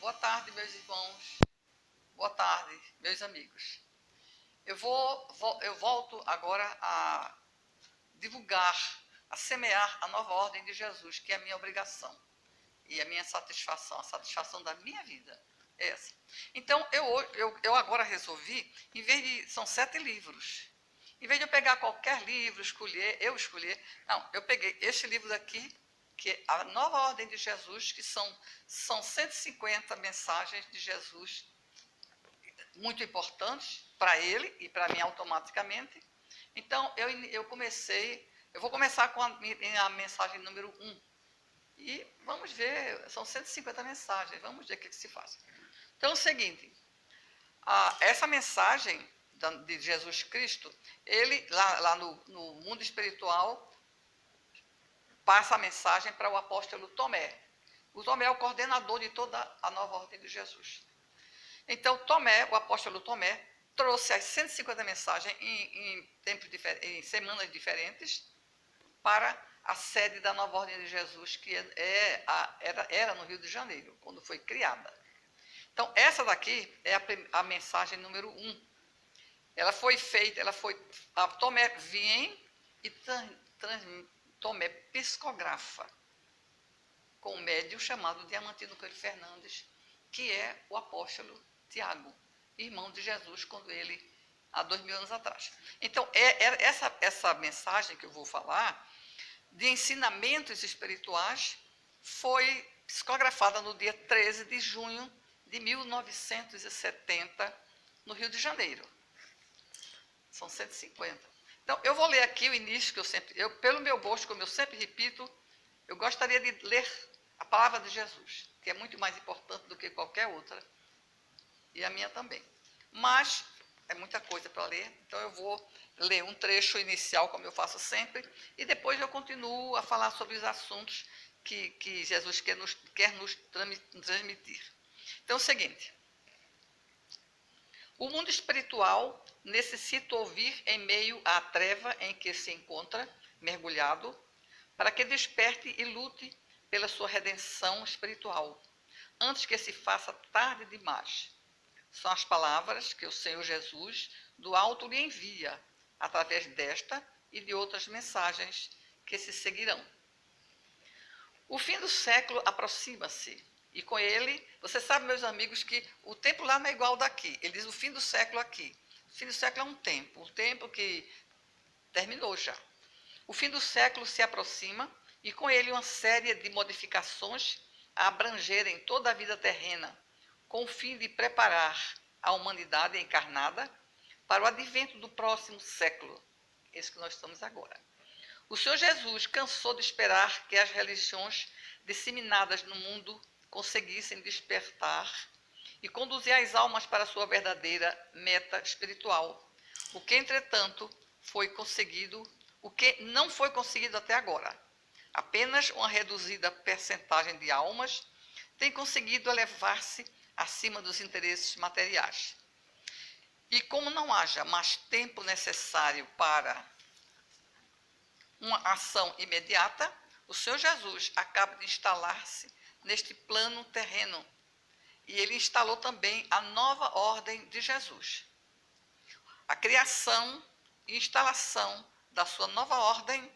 Boa tarde, meus irmãos. Boa tarde, meus amigos. Eu volto agora a divulgar, a semear a nova ordem de Jesus, que é a minha obrigação e a minha satisfação, a satisfação da minha vida. É essa. Então, eu agora resolvi, são 7 livros. Em vez de eu pegar qualquer livro, escolher, não, eu peguei este livro daqui, que é a nova ordem de Jesus, que são 150 mensagens de Jesus, muito importantes para ele e para mim automaticamente. Então, eu vou começar com a mensagem número 1. E vamos ver, são 150 mensagens, vamos ver o que se faz. Então, é o seguinte, essa mensagem de Jesus Cristo, ele, lá no mundo espiritual, passa a mensagem para o apóstolo Tomé. O Tomé é o coordenador de toda a nova ordem de Jesus. Então, o apóstolo Tomé, trouxe as 150 mensagens em semanas diferentes para a sede da nova ordem de Jesus, que era no Rio de Janeiro, quando foi criada. Então, essa daqui é a mensagem número 1. Ela foi feita, a Tomé vem e Tomé psicografa com um médium chamado Diamantino Coelho Fernandes, que é o apóstolo Tiago, irmão de Jesus, há 2000 anos atrás. Então, essa mensagem que eu vou falar, de ensinamentos espirituais, foi psicografada no dia 13 de junho de 1970, no Rio de Janeiro. São 150. Então, eu vou ler aqui o início, pelo meu gosto, como eu sempre repito, eu gostaria de ler a palavra de Jesus, que é muito mais importante do que qualquer outra, e a minha também. Mas é muita coisa para ler, então eu vou ler um trecho inicial, como eu faço sempre, e depois eu continuo a falar sobre os assuntos que Jesus quer nos transmitir. Então é o seguinte: o mundo espiritual necessita ouvir em meio à treva em que se encontra mergulhado, para que desperte e lute pela sua redenção espiritual, antes que se faça tarde demais. São as palavras que o Senhor Jesus do alto lhe envia, através desta e de outras mensagens que se seguirão. O fim do século aproxima-se, e com ele, você sabe, meus amigos, que o tempo lá não é igual daqui. Ele diz o fim do século aqui. O fim do século é um tempo que terminou já. O fim do século se aproxima, e com ele uma série de modificações a abrangerem toda a vida terrena, com o fim de preparar a humanidade encarnada para o advento do próximo século, esse que nós estamos agora. O Senhor Jesus cansou de esperar que as religiões disseminadas no mundo conseguissem despertar e conduzir as almas para a sua verdadeira meta espiritual, o que, entretanto, o que não foi conseguido até agora. Apenas uma reduzida percentagem de almas tem conseguido elevar-se acima dos interesses materiais. E como não haja mais tempo necessário para uma ação imediata, o Senhor Jesus acaba de instalar-se neste plano terreno. E ele instalou também a nova ordem de Jesus. A criação e instalação da sua nova ordem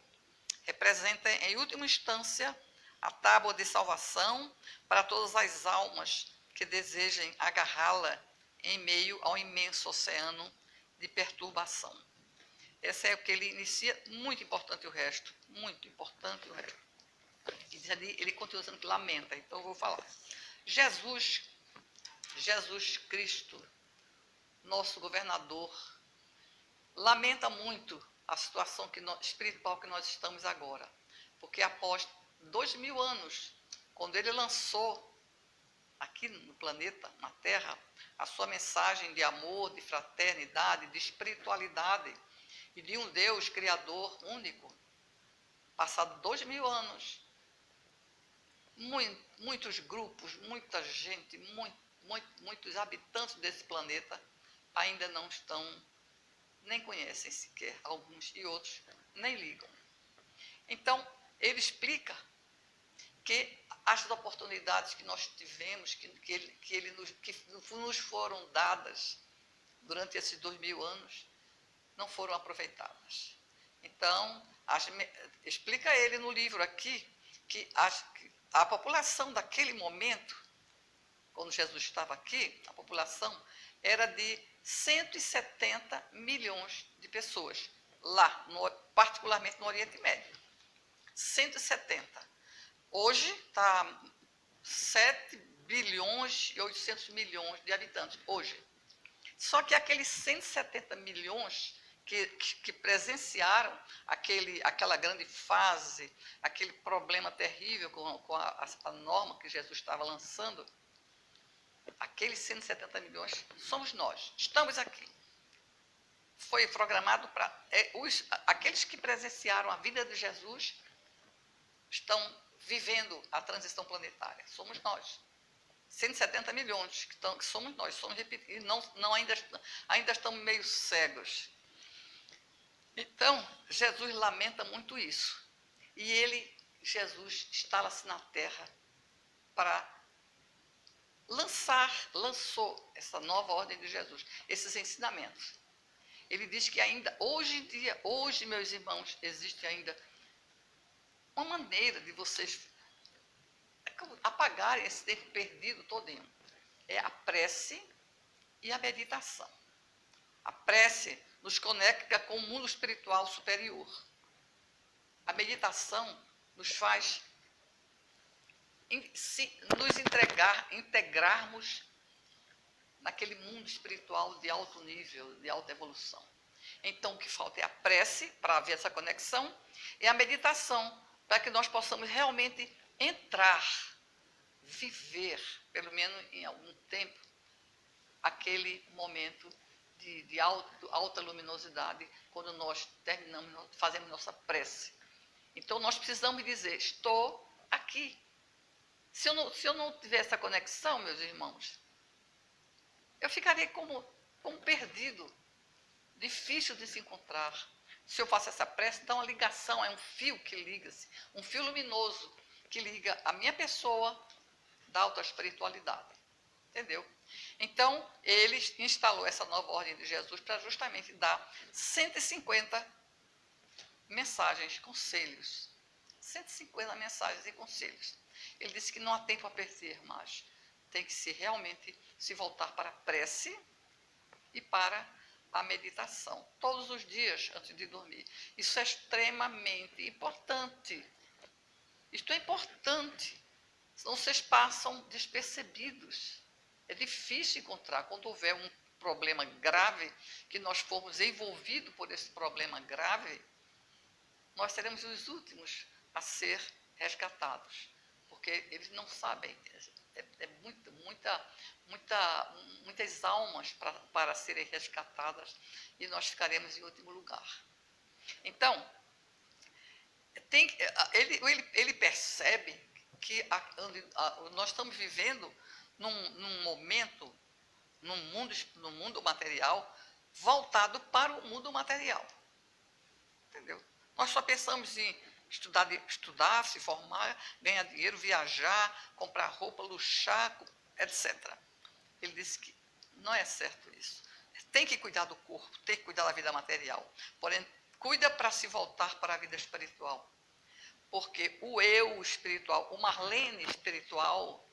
representa, em última instância, a tábua de salvação para todas as almas que desejem agarrá-la em meio ao imenso oceano de perturbação. Esse é o que ele inicia, muito importante o resto, muito importante o resto. E ele continua dizendo que lamenta, então eu vou falar. Jesus Cristo, nosso governador, lamenta muito a situação espiritual que nós estamos agora, porque após 2000 anos, quando ele lançou aqui no planeta, na Terra, a sua mensagem de amor, de fraternidade, de espiritualidade e de um Deus Criador único, passado 2000 anos, muitos grupos, muita gente, muitos habitantes desse planeta ainda não estão, nem conhecem sequer, alguns e outros nem ligam. Então, ele explica que as oportunidades que nós tivemos, que nos foram dadas durante esses 2000 anos, não foram aproveitadas. Então, explica ele no livro aqui que a população daquele momento, quando Jesus estava aqui, a população era de 170 milhões de pessoas, lá, particularmente no Oriente Médio. 170. Hoje está 7 bilhões e 800 milhões de habitantes, hoje. Só que aqueles 170 milhões que presenciaram aquela grande fase, aquele problema terrível com a norma que Jesus estava lançando, aqueles 170 milhões somos nós, estamos aqui. Foi programado para... aqueles que presenciaram a vida de Jesus estão vivendo a transição planetária, somos nós. 170 milhões que somos nós, somos repetidos, ainda estamos meio cegos. Então, Jesus lamenta muito isso. E Jesus instala-se na Terra para lançou essa nova ordem de Jesus, esses ensinamentos. Ele diz que ainda, hoje, meus irmãos, existe ainda uma maneira de vocês apagarem esse tempo perdido todinho. É a prece e a meditação. A prece nos conecta com o mundo espiritual superior. A meditação nos faz nos integrarmos naquele mundo espiritual de alto nível, de alta evolução. Então, o que falta é a prece, para haver essa conexão, e a meditação, para que nós possamos realmente entrar, viver, pelo menos em algum tempo, aquele momento de alta luminosidade, quando nós fazemos nossa prece. Então, nós precisamos dizer, estou aqui. Se eu não tiver essa conexão, meus irmãos, eu ficaria como perdido, difícil de se encontrar. Se eu faço essa prece, então a ligação é um fio que liga-se, um fio luminoso que liga a minha pessoa da alta espiritualidade. Entendeu? Então, ele instalou essa nova ordem de Jesus para justamente dar 150 mensagens, conselhos. 150 mensagens e conselhos. Ele disse que não há tempo a perder mais. Tem que realmente se voltar para a prece e para a meditação. Todos os dias antes de dormir. Isso é extremamente importante. Isto é importante. Senão vocês passam despercebidos. É difícil encontrar. Quando houver um problema grave, que nós formos envolvidos por esse problema grave, nós seremos os últimos a ser resgatados. Porque eles não sabem. Muitas almas para serem resgatadas e nós ficaremos em último lugar. Então, ele percebe que nós estamos vivendo num momento, no mundo material, voltado para o mundo material. Entendeu? Nós só pensamos em estudar, se formar, ganhar dinheiro, viajar, comprar roupa, luxar, etc. Ele disse que não é certo isso. Tem que cuidar do corpo, tem que cuidar da vida material. Porém, cuida para se voltar para a vida espiritual. Porque o eu espiritual, o Marlene espiritual,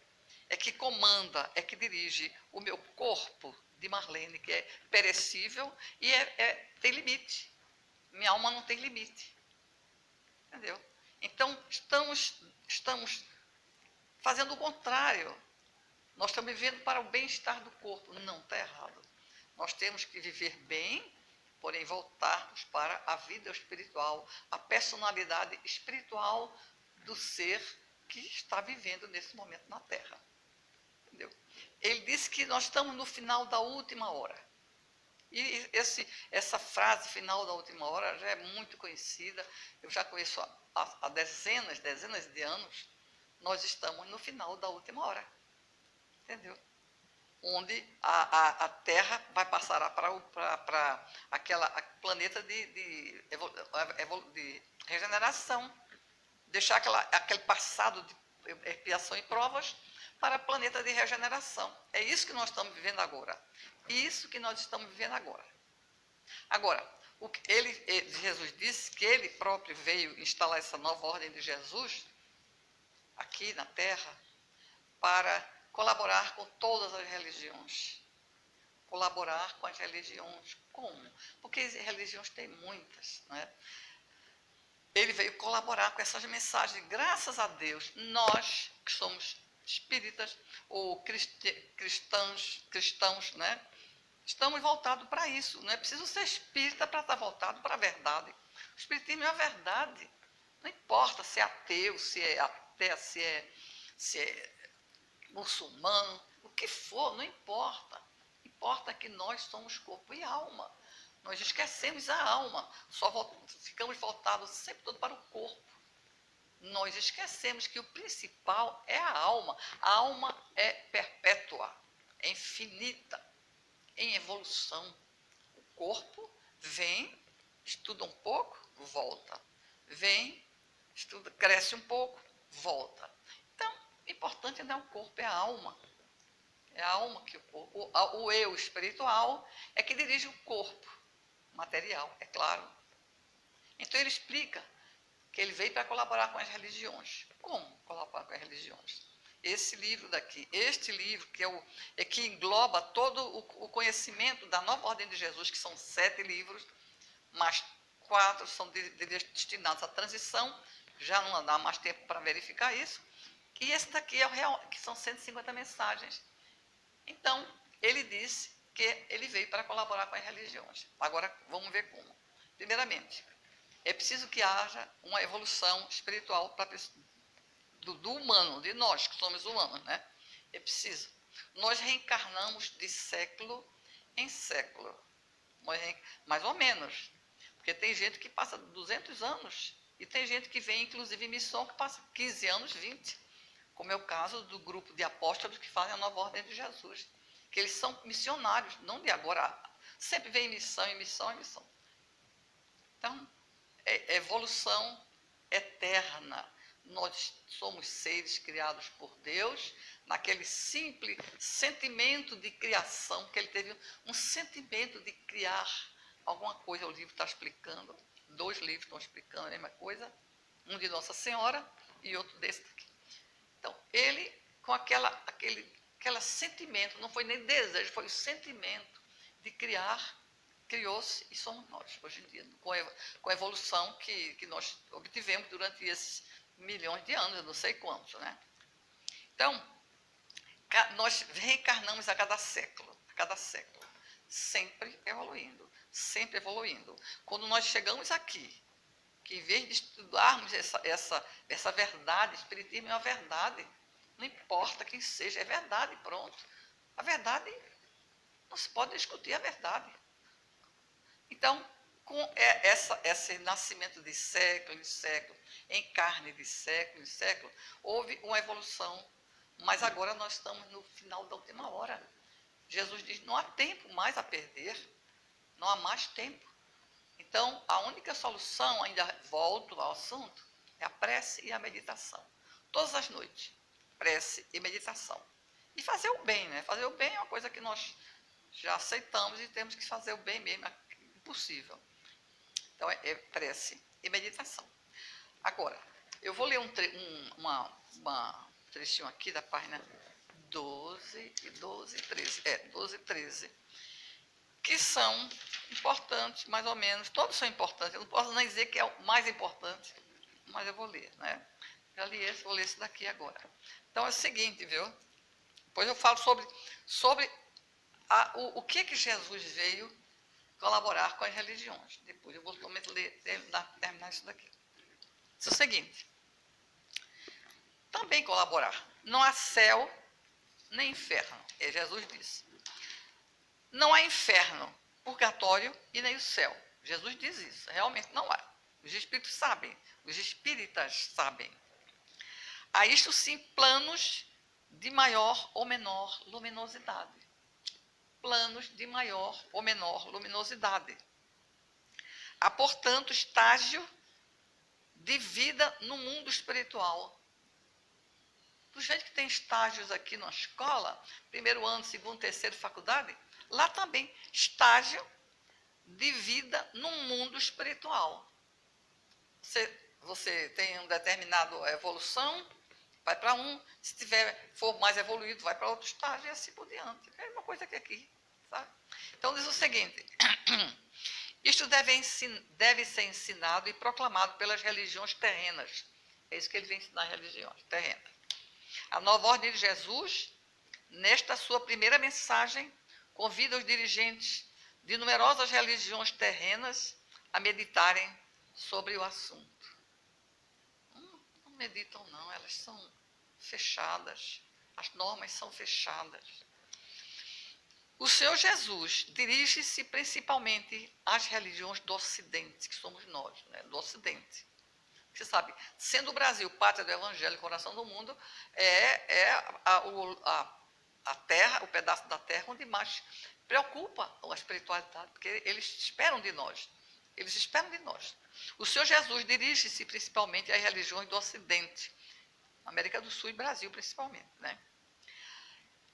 é que comanda, é que dirige o meu corpo de Marlene, que é perecível e tem limite. Minha alma não tem limite. Entendeu? Então, estamos fazendo o contrário. Nós estamos vivendo para o bem-estar do corpo. Não, está errado. Nós temos que viver bem, porém voltarmos para a vida espiritual, a personalidade espiritual do ser que está vivendo nesse momento na Terra. Entendeu? Ele disse que nós estamos no final da última hora. E essa frase final da última hora já é muito conhecida, eu já conheço há dezenas de anos. Nós estamos no final da última hora, entendeu? Onde a Terra vai passar para aquele planeta de regeneração, deixar aquele passado expiação e provas para planeta de regeneração. É isso que nós estamos vivendo agora. Isso que nós estamos vivendo agora. Agora, Jesus disse que ele próprio veio instalar essa nova ordem de Jesus aqui na Terra para colaborar com todas as religiões. Colaborar com as religiões. Como? Porque as religiões têm muitas, não é? Ele veio colaborar com essas mensagens. Graças a Deus, nós que somos espíritas ou cristãos, né? Estamos voltados para isso. Não é preciso ser espírita para estar voltado para a verdade. O espiritismo é a verdade. Não importa se é ateu, se é até, se é muçulmano, o que for, não importa. Importa que nós somos corpo e alma. Nós esquecemos a alma, ficamos voltados sempre todo para o corpo. Nós esquecemos que o principal é a alma. A alma é perpétua, é infinita, em evolução. O corpo vem, estuda um pouco, volta. Vem, estuda, cresce um pouco, volta. Então, o importante não é o corpo, é a alma. É a alma que o eu espiritual é que dirige o corpo material, é claro. Então ele explica que ele veio para colaborar com as religiões. Como colaborar com as religiões? Esse livro daqui, este livro que engloba todo o conhecimento da nova ordem de Jesus, que são 7 livros, mas 4 são destinados à transição, já não dá mais tempo para verificar isso. E esse daqui é o real, que são 150 mensagens. Então, ele disse que ele veio para colaborar com as religiões. Agora, vamos ver como. Primeiramente, é preciso que haja uma evolução espiritual do humano, de nós que somos humanos, né? É preciso. Nós reencarnamos de século em século. Mais ou menos. Porque tem gente que passa 200 anos e tem gente que vem, inclusive, em missão que passa 15 anos, 20. Como é o caso do grupo de apóstolos que fazem a nova ordem de Jesus. Que eles são missionários, não de agora. Sempre vem em missão, em missão, em missão. Então, é evolução eterna. Nós somos seres criados por Deus, naquele simples sentimento de criação, que ele teve um sentimento de criar alguma coisa. O livro está explicando, 2 livros estão explicando a mesma coisa, um de Nossa Senhora e outro desse daqui. Então, ele, com aquele sentimento, não foi nem desejo, foi o sentimento de criar, criou-se e somos nós, hoje em dia, com a evolução que nós obtivemos durante esses milhões de anos, eu não sei quantos, né? Então, nós reencarnamos a cada século, sempre evoluindo, sempre evoluindo. Quando nós chegamos aqui, que em vez de estudarmos essa verdade, espiritismo é uma verdade, não importa quem seja, é verdade, pronto. A verdade, não se pode discutir a verdade. Então, com esse nascimento de século em século, encarne de século em século, houve uma evolução, mas agora nós estamos no final da última hora. Jesus diz, não há tempo mais a perder, não há mais tempo. Então, a única solução, ainda volto ao assunto, é a prece e a meditação. Todas as noites, prece e meditação. E fazer o bem, né? Fazer o bem é uma coisa que nós já aceitamos e temos que fazer o bem mesmo, é impossível. Então, é prece e meditação. Agora, eu vou ler um trechinho aqui da página 12 e 13. 12 e 13. Que são importantes, mais ou menos, todos são importantes, eu não posso nem dizer que é o mais importante, mas eu vou ler, né? Já li esse, vou ler esse daqui agora. Então é o seguinte, viu? Depois eu falo sobre o que Jesus veio colaborar com as religiões. Depois eu vou terminar isso daqui. Isso é o seguinte, também colaborar. Não há céu nem inferno, Jesus disse. Não há inferno, purgatório e nem o céu. Jesus diz isso, realmente não há. Os espíritos sabem, os espíritas sabem. Há isto sim planos de maior ou menor luminosidade. Planos de maior ou menor luminosidade. Há, portanto, estágio de vida no mundo espiritual. Do jeito que tem estágios aqui na escola, primeiro ano, segundo, terceiro, faculdade, lá também, estágio de vida no mundo espiritual. Você tem uma determinada evolução, vai para um, se for mais evoluído, vai para outro estágio e assim por diante. É a mesma coisa que aqui, sabe? Então diz o seguinte, isto deve ser ensinado e proclamado pelas religiões terrenas. É isso que ele vem ensinar, religiões terrenas. A nova ordem de Jesus, nesta sua primeira mensagem, convida os dirigentes de numerosas religiões terrenas a meditarem sobre o assunto. Não meditam não, elas são fechadas, as normas são fechadas. O Senhor Jesus dirige-se principalmente às religiões do Ocidente, que somos nós, né, do Ocidente. Você sabe, sendo o Brasil pátria do Evangelho, coração do mundo, a terra, o pedaço da terra onde mais preocupa a espiritualidade, porque eles esperam de nós. Eles esperam de nós. O Senhor Jesus dirige-se principalmente às religiões do Ocidente, América do Sul e Brasil principalmente, né?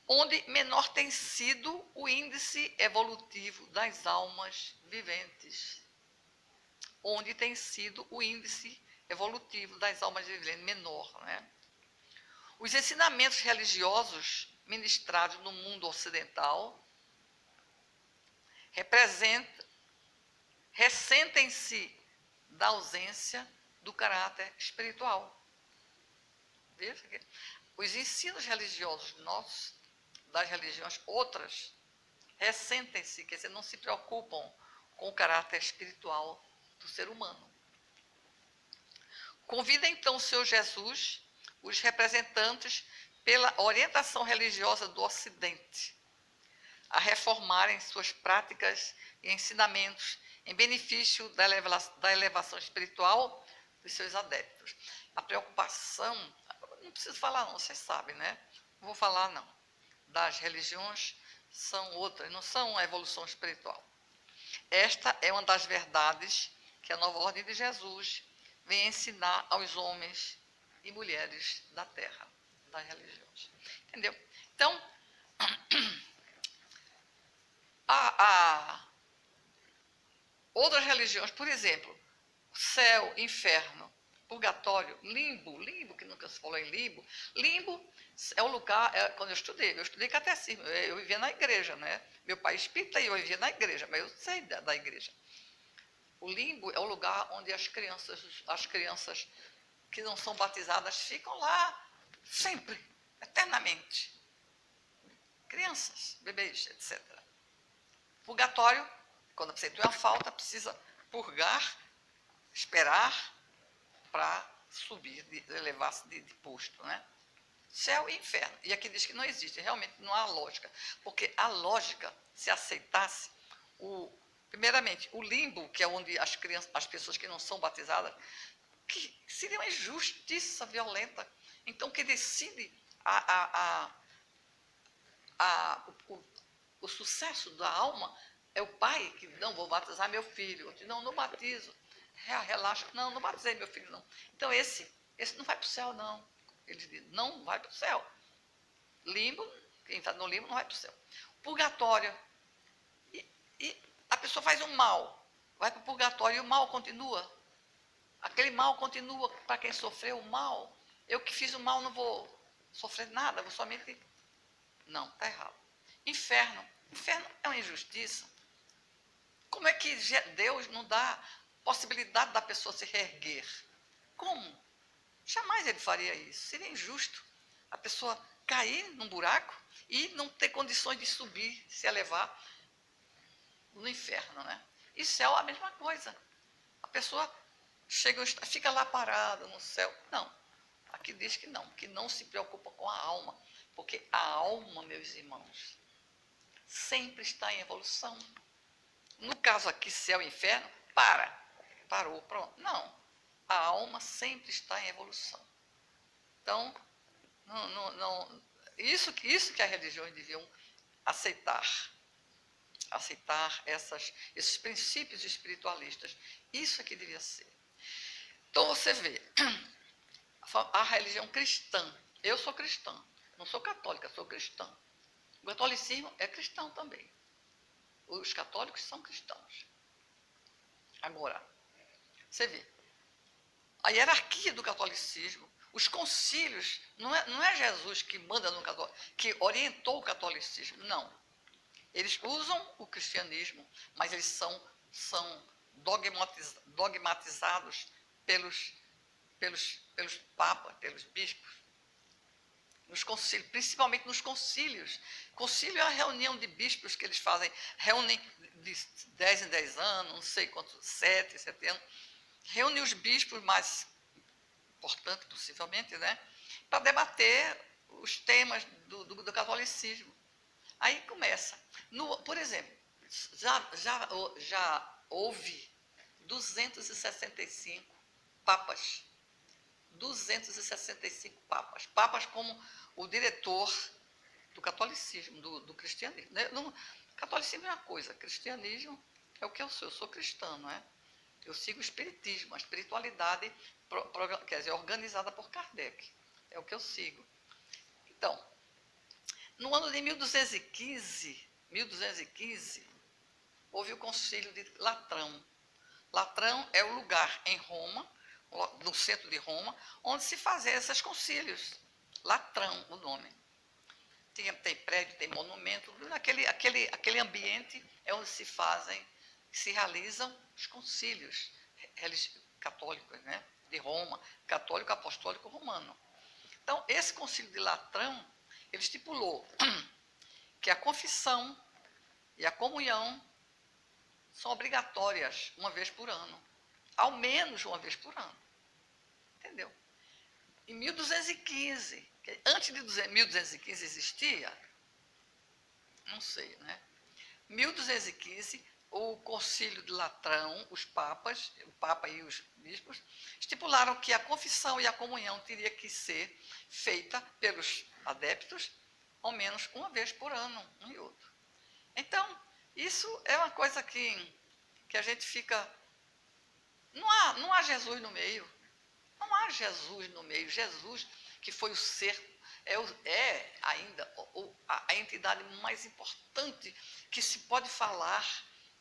Onde menor tem sido o índice evolutivo das almas viventes. Onde tem sido o índice evolutivo das almas viventes menor, né? Os ensinamentos religiosos ministrados no mundo ocidental ressentem-se da ausência do caráter espiritual. Veja que os ensinos religiosos nossos, das religiões outras, ressentem-se, quer dizer, não se preocupam com o caráter espiritual do ser humano. Convida então o Senhor Jesus, os representantes pela orientação religiosa do Ocidente, a reformarem suas práticas e ensinamentos em benefício da elevação espiritual dos seus adeptos. A preocupação, não preciso falar não, vocês sabem, né? Não vou falar não. Das religiões são outras, não são a evolução espiritual. Esta é uma das verdades que a nova ordem de Jesus vem ensinar aos homens e mulheres da terra, das religiões. Entendeu? Então, outras religiões, por exemplo, céu, inferno, purgatório, limbo, que nunca se falou em limbo é o lugar, quando eu estudei catecismo, eu vivia na igreja, né? Meu pai espírita e eu vivia na igreja, mas eu sei da igreja. O limbo é o lugar onde as crianças que não são batizadas ficam lá sempre, eternamente. Crianças, bebês, etc. Purgatório, quando você tem uma falta, precisa purgar, esperar para subir, elevar-se de posto, né? Céu e inferno. E aqui diz que não existe, realmente não há lógica. Porque a lógica, se aceitasse, primeiramente, o limbo, que é onde as pessoas que não são batizadas, que seria uma injustiça violenta. Então, quem decide o sucesso da alma é o pai, que não, vou batizar meu filho. Não batizo. Relaxa. Não batizei meu filho, não. Então, esse não vai para o céu, não. Ele diz, não vai para o céu. Limbo, quem está no limbo não vai para o céu. Purgatório. E a pessoa faz um mal, vai para o purgatório e o mal continua. Aquele mal continua para quem sofreu o mal. Eu que fiz o mal não vou sofrer nada, vou somente... Não, está errado. Inferno. Inferno é uma injustiça. Como é que Deus não dá possibilidade da pessoa se reerguer? Como? Jamais ele faria isso. Seria injusto a pessoa cair num buraco e não ter condições de subir, se elevar no inferno, né? E céu é a mesma coisa. A pessoa fica lá parada no céu. Não. Aqui diz que não se preocupa com a alma. Porque a alma, meus irmãos, sempre está em evolução. No caso aqui, céu e inferno, parou, pronto. Não. A alma sempre está em evolução. Então, isso que as religiões deviam aceitar esses princípios espiritualistas. Isso é que devia ser. Então, você vê, a religião cristã, Eu sou cristã, não sou católica, sou cristã. O catolicismo é cristão também. Os católicos são cristãos. Agora, você vê, a hierarquia do catolicismo, os concílios, não é Jesus que manda no catolicismo, que orientou o catolicismo, não. Eles usam o cristianismo, mas eles são dogmatizados pelos papas, pelos bispos, nos concílios, principalmente nos concílios. Concílio é a reunião de bispos que eles fazem, reúnem de 10 em 10 anos, não sei quantos, 7 anos, reúne os bispos mais importantes, possivelmente, né, para debater os temas do catolicismo. Aí começa. Por exemplo, já houve 265 papas. 265 papas. Papas como o diretor do catolicismo, do cristianismo. Catolicismo é uma coisa, cristianismo é o que eu sou cristã, não é? Eu sigo o espiritismo, a espiritualidade, quer dizer, organizada por Kardec. É o que eu sigo. Então, no ano de 1215, houve o concílio de Latrão. Latrão é o lugar em Roma, no centro de Roma, onde se fazia esses concílios. Latrão, o nome. Tem prédio, tem monumento, aquele ambiente é onde se realizam os concílios católicos, né, de Roma, católico apostólico romano. Então, esse concílio de Latrão, ele estipulou que a confissão e a comunhão são obrigatórias uma vez por ano. Ao menos uma vez por ano. Entendeu? Em 1215, antes de 1215 existia, não sei, né? 1215, o concílio de Latrão, os papas, o papa e os bispos, estipularam que a confissão e a comunhão teria que ser feita pelos adeptos ao menos uma vez por ano, um e outro. Então, isso é uma coisa que a gente fica... Não há Jesus no meio. Não há Jesus no meio. Jesus, que foi o ser, é ainda a entidade mais importante que se pode falar,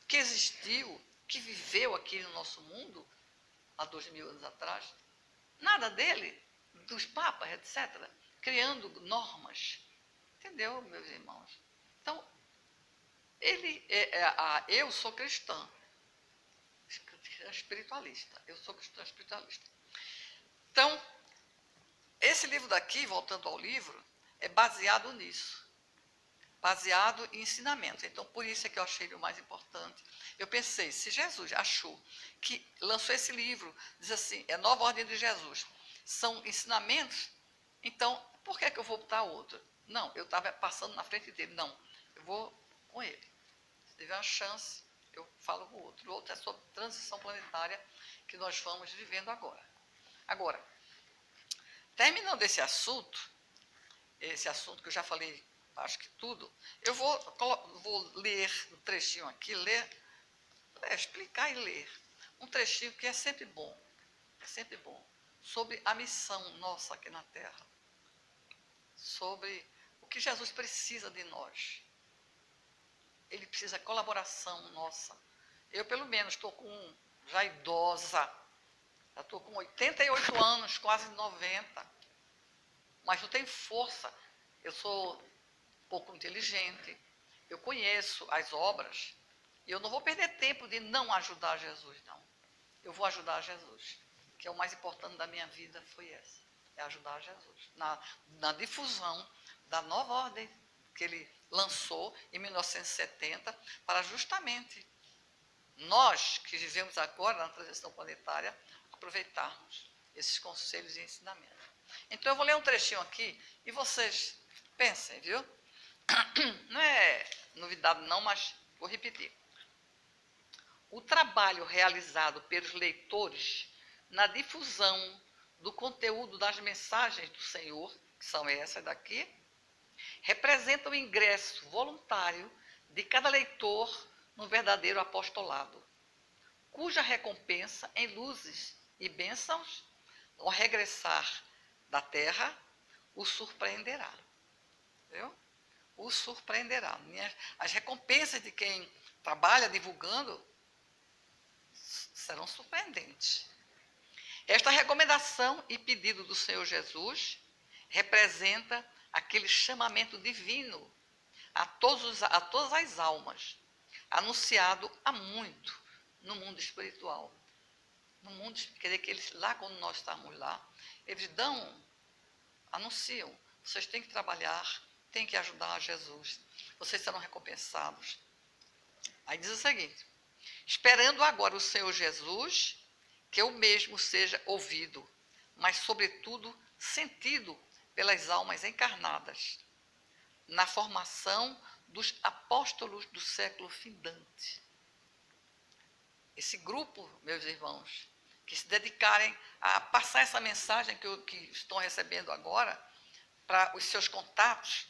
que existiu, que viveu aqui no nosso mundo, há 2000 anos atrás. Nada dele, dos papas, etc., criando normas. Entendeu, meus irmãos? Então, eu sou cristã espiritualista. Eu sou cristã espiritualista. Então, esse livro daqui, voltando ao livro, é baseado nisso. Baseado em ensinamentos. Então, por isso é que eu achei ele o mais importante. Eu pensei, se Jesus achou que lançou esse livro, diz assim, é Nova Ordem de Jesus, são ensinamentos, então, por que eu vou botar outro? Não, eu estava passando na frente dele. Não, eu vou com ele. Se tiver uma chance, eu falo com o outro. O outro é sobre transição planetária que nós vamos vivendo agora. Agora, terminando esse assunto que eu já falei, acho que tudo, eu vou ler um trechinho aqui, explicar e ler. Um trechinho que é sempre bom, sobre a missão nossa aqui na Terra, sobre o que Jesus precisa de nós. Ele precisa de colaboração nossa. Eu, pelo menos, estou já idosa, já estou com 88 anos, quase 90, mas eu tenho força, eu sou pouco inteligente, eu conheço as obras, e eu não vou perder tempo de não ajudar Jesus, não. Eu vou ajudar Jesus, que é o mais importante da minha vida, foi essa, é ajudar Jesus, na difusão da nova ordem que ele lançou em 1970, para justamente nós que vivemos agora na transição planetária, aproveitarmos esses conselhos e ensinamentos. Então eu vou ler um trechinho aqui e vocês pensem, viu? Não é novidade não, mas vou repetir. O trabalho realizado pelos leitores na difusão do conteúdo das mensagens do Senhor, que são essas daqui, representa o ingresso voluntário de cada leitor no verdadeiro apostolado, cuja recompensa em luzes e bênçãos, ao regressar da terra, o surpreenderá. Viu? O surpreenderá. As recompensas de quem trabalha divulgando serão surpreendentes. Esta recomendação e pedido do Senhor Jesus representa aquele chamamento divino a todas as almas, anunciado há muito no mundo espiritual. No mundo, quer dizer que eles, lá quando nós estamos lá, eles anunciam, vocês têm que trabalhar, têm que ajudar a Jesus, vocês serão recompensados. Aí diz o seguinte: esperando agora o Senhor Jesus, que o mesmo seja ouvido, mas sobretudo sentido pelas almas encarnadas, na formação dos apóstolos do século findante. Esse grupo, meus irmãos, que se dedicarem a passar essa mensagem que estão recebendo agora para os seus contatos,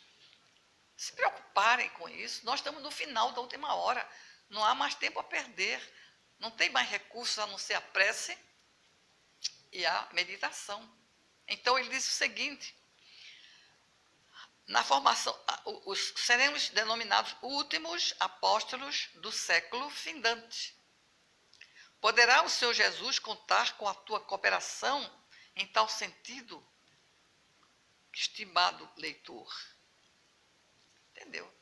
se preocuparem com isso. Nós estamos no final da última hora, não há mais tempo a perder, não tem mais recursos a não ser a prece e a meditação. Então ele diz o seguinte: na formação, seremos denominados últimos apóstolos do século findante. Poderá o Senhor Jesus contar com a tua cooperação em tal sentido, estimado leitor? Entendeu?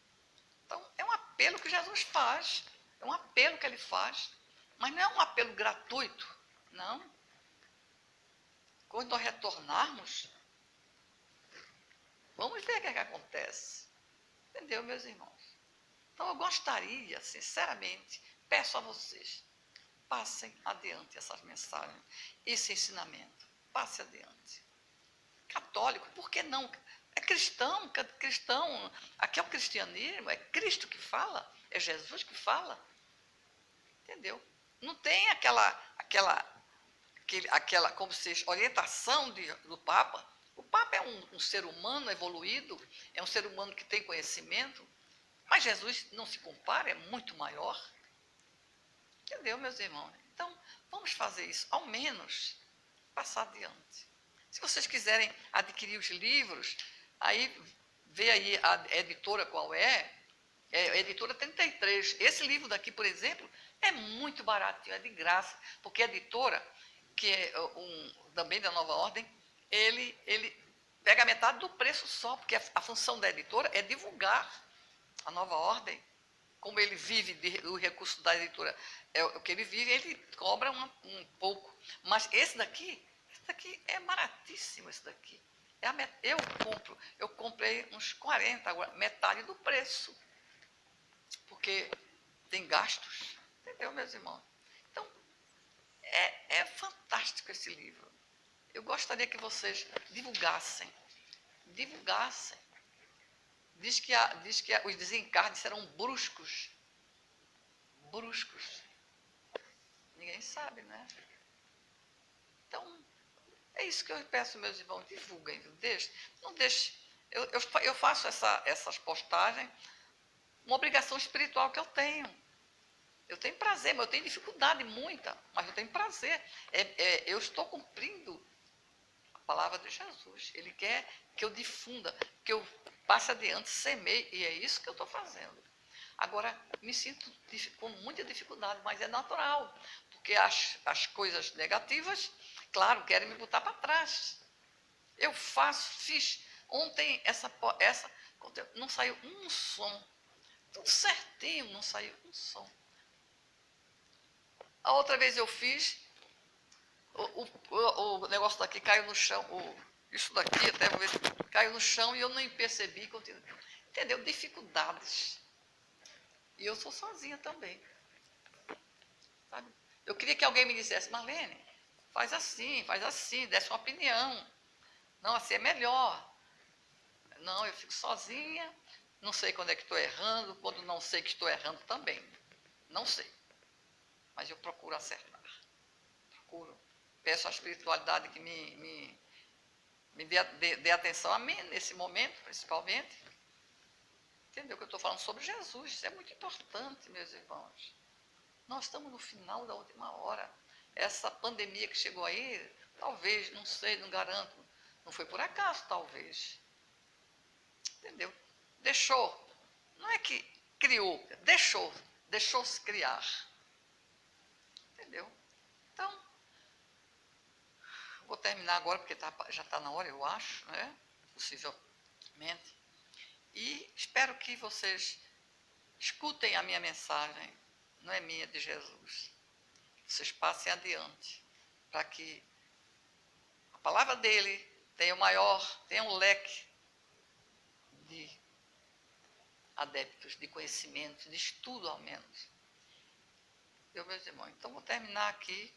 Então, é um apelo que Jesus faz, é um apelo que ele faz, mas não é um apelo gratuito, não. Quando nós retornarmos, vamos ver o que acontece. Entendeu, meus irmãos? Então, eu gostaria, sinceramente, peço a vocês, passem adiante essas mensagens, esse ensinamento, passe adiante. Católico, por que não? É cristão, aqui é o cristianismo, é Cristo que fala, é Jesus que fala. Entendeu? Não tem aquela como se diz, orientação do Papa. O Papa é um ser humano evoluído, é um ser humano que tem conhecimento, mas Jesus não se compara, é muito maior. Entendeu, meus irmãos? Então, vamos fazer isso, ao menos passar adiante. Se vocês quiserem adquirir os livros, aí vê aí a editora qual é a editora 33. Esse livro daqui, por exemplo, é muito baratinho, é de graça, porque a editora, que é também da Nova Ordem, ele pega metade do preço só, porque a função da editora é divulgar a Nova Ordem. Como ele vive do recurso da editora, é o que ele vive, ele cobra um pouco. Mas esse daqui é baratíssimo, esse daqui. Eu comprei uns 40, agora, metade do preço. Porque tem gastos. Entendeu, meus irmãos? Então, é fantástico esse livro. Eu gostaria que vocês divulgassem. Diz que os desencarnes serão bruscos. Ninguém sabe, né? Então, é isso que eu peço, meus irmãos, divulguem, não deixe. Eu faço essas postagens, uma obrigação espiritual que eu tenho. Eu tenho prazer, mas eu tenho dificuldade muita, mas eu tenho prazer. Eu estou cumprindo a palavra de Jesus. Ele quer que eu difunda, que eu passe adiante, semeie, e é isso que eu estou fazendo. Agora, me sinto com muita dificuldade, mas é natural, porque as coisas negativas, claro, querem me botar para trás. Eu fiz. Ontem, não saiu um som. Tudo certinho, não saiu um som. A outra vez eu fiz, o negócio daqui caiu no chão, isso daqui, até vou ver, caiu no chão e eu nem percebi. Entendeu? Dificuldades. E eu sou sozinha também. Sabe? Eu queria que alguém me dissesse: Marlene, faz assim, desse uma opinião. Não, assim é melhor. Não, eu fico sozinha, não sei quando é que estou errando, quando não sei que estou errando também. Não sei. Mas eu procuro acertar. Peço à espiritualidade que me dê atenção a mim, nesse momento, principalmente. Entendeu? Que eu estou falando sobre Jesus. Isso é muito importante, meus irmãos. Nós estamos no final da última hora. Essa pandemia que chegou aí, talvez, não sei, não garanto, Não foi por acaso, talvez. Entendeu? Deixou. Não é que criou, deixou-se criar. Entendeu? Então, vou terminar agora, porque já está na hora, eu acho, né? Possivelmente. E espero que vocês escutem a minha mensagem, não é minha, de Jesus. Vocês passem adiante, para que a palavra dele tenha um leque de adeptos, de conhecimento, de estudo ao menos. Meus irmãos, então vou terminar aqui.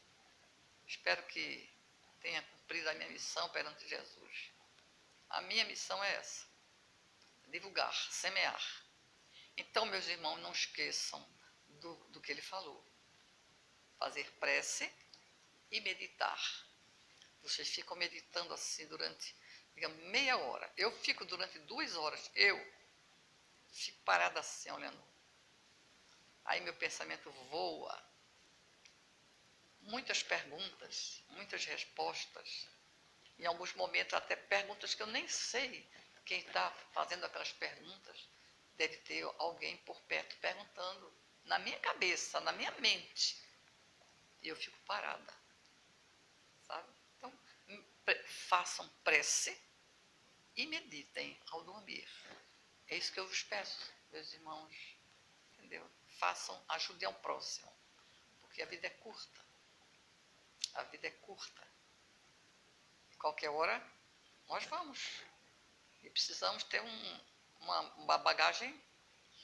Espero que tenha cumprido a minha missão perante Jesus. A minha missão é essa: divulgar, semear. Então, meus irmãos, não esqueçam do que ele falou. Fazer prece e meditar. Vocês ficam meditando assim durante, digamos, meia hora. Eu fico durante 2 horas. Eu fico parada assim, olhando. Aí meu pensamento voa. Muitas perguntas, muitas respostas. Em alguns momentos até perguntas que eu nem sei quem está fazendo aquelas perguntas. Deve ter alguém por perto perguntando. Na minha cabeça, na minha mente. E eu fico parada. Sabe? Então, façam prece e meditem ao dormir. É isso que eu vos peço, meus irmãos. Entendeu? Ajudem ao próximo. Porque a vida é curta. A vida é curta. Qualquer hora, nós vamos. E precisamos ter uma bagagem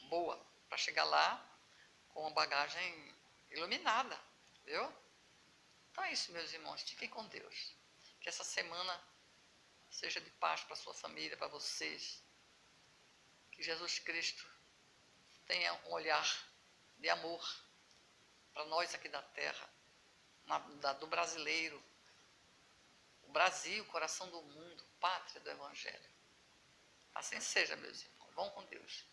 boa para chegar lá com uma bagagem iluminada. Viu? Então é isso, meus irmãos. Fiquem com Deus. Que essa semana seja de paz para a sua família, para vocês. Que Jesus Cristo tenha um olhar de amor para nós aqui da terra, do brasileiro. O Brasil, coração do mundo, pátria do Evangelho. Assim seja, meus irmãos. Vão com Deus.